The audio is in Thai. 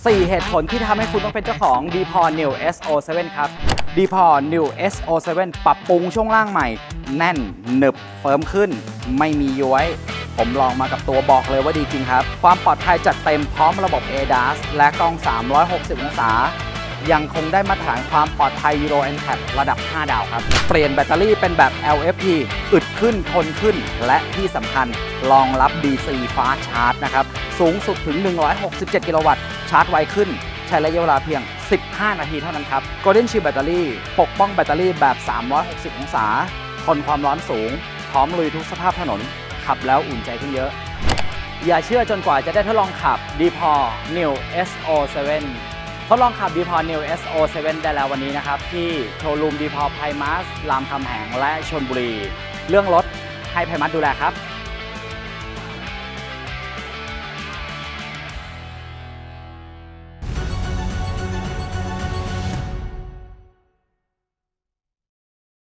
4 เหตุผลที่ทำให้คุณต้องเป็นเจ้าของ d p o New SO7 ครับ d p o New SO7 ปรับปรุงช่วงล่างใหม่แน่นหนึบเฟิร์มขึ้นไม่มีย้วยผมลองมากับตัวบอกเลยว่าดีจริงครับความปลอดภัยจัดเต็มพร้อมระบบ ADAS และกล้อง 360 องศายังคงได้มาตรฐานความปลอดภัย Euro NCAP ระดับ 5 ดาวครับเปลี่ยนแบตเตอรี่เป็นแบบ LFP อึดขึ้นทนขึ้นและที่สำคัญรองรับ DC Fast Charge นะครับสูงสุดถึง 167 กิโลวัตต์ชาร์จไวขึ้นใช้ระยะเวลาเพียง 15 นาทีเท่านั้นครับ Golden Shield แบตเตอรี่ปกป้องแบตเตอรี่แบบ 360 องศาทนความร้อนสูงพร้อมลุยทุกสภาพถนนขับแล้วอุ่นใจขึ้นเยอะอย่าเชื่อจนกว่าจะได้ทดลองขับ d p o New SO7 ทดลองขับ d p o New SO7 ได้แล้ววันนี้นะครับที่โชว์รูม d p o ไพมัสรามคำแหงและชลบุรีเรื่องรถให้ไพมัสดูแลครับ